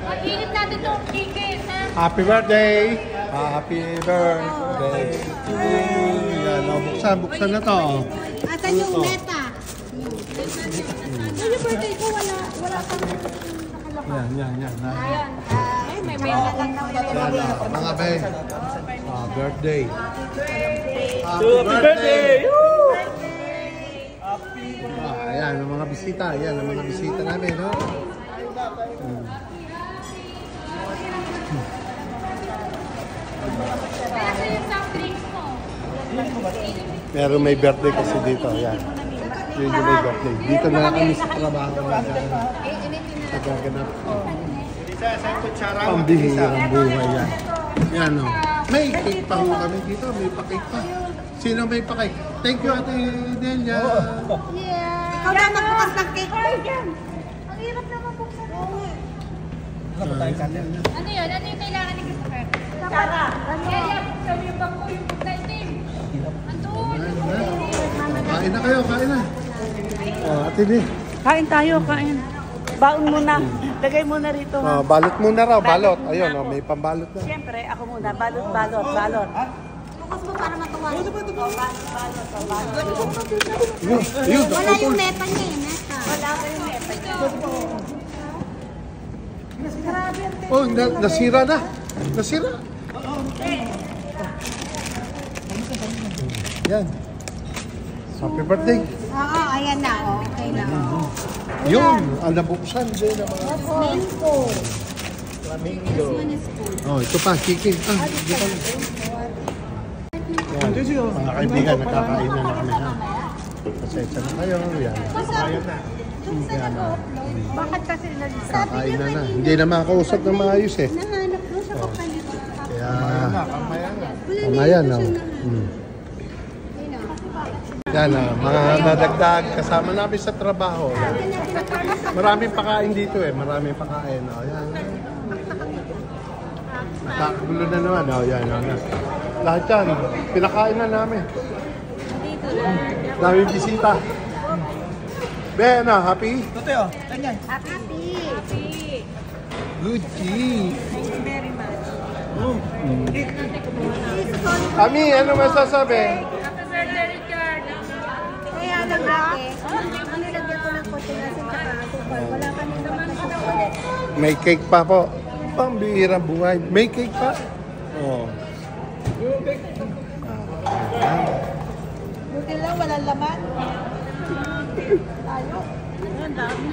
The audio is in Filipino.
Mag-init natin itong chicken, ha? Happy birthday! Happy birthday to you. Yan, buksan na to. Asan yung meta? Yung birthday ko, wala kang nakalakad. Yan. Ayan. Ay, may meta lang na Yan, mga ben. Birthday. Happy birthday! Ayan, ang mga bisita. Ayan, ang mga bisita namin, no? Ito yung soft drinks mo. Pero may birthday kasi dito. Ayan. Yun yung may birthday. Dito na kami sa trabaho. Nagaganap. Pambihirang buhay yan. Yan, no? May cake pa ho kami dito. May pa-cake pa. Sino may pa-cake? Thank you, Ate Delia. Yeah. Ikaw na magbukas ng cake. Ang hirap naman buksan. Ano yun? Ano yung kailangan ni Christopher? Tara! Kaya buksan mo yung bangko, yung buksan itim. Andun! Kain na kayo, kain na. Ate Lee. Kain tayo, kain. Baon muna. Lagay muna rito. Balot muna raw, balot. Ayun, may pambalot na. Siyempre, ako muna. Balot. Bukas mo para matuwa. Yun, Wala yung meta niya eh, meta. Wala ko yung meta niya. Oh, nasira na. Nasira. Yan. Happy birthday. Oo, ayan na. Okay na. Yun, ang nabuksan din na mga... Mango. Oh, ito pa, chicken. Dito pa. Yan, mga kaibigan, nakakain na kami. Pasensya na kayo. Yan. Yan. Bakit kasi nalisa? Kakain na. Hindi na makausap na maayos eh. Nahanap mo sa kapalitan. Kaya... Mamaya na. Yan, mga nadagdag kasama namin sa trabaho. Maraming pakain dito eh. Maraming pakain. Oh, yan. Nakagulo na naman. Oh, yan. Lahat yan. Pinakain na namin. Daming bisita. Ben, happy? Totoo, ganyan. Happy. Good tea. Thank you very much. Ami, ano masasabi? Happy birthday, Richard! Kaya lang ate, ang nilagyan ko ng kotse kasi nakakasukal. Wala ka nang nakasukal. May cake pa po. Pambihirang buhay. May cake pa? Oh. Buti lang, walang laman. Tayo. Ang dami.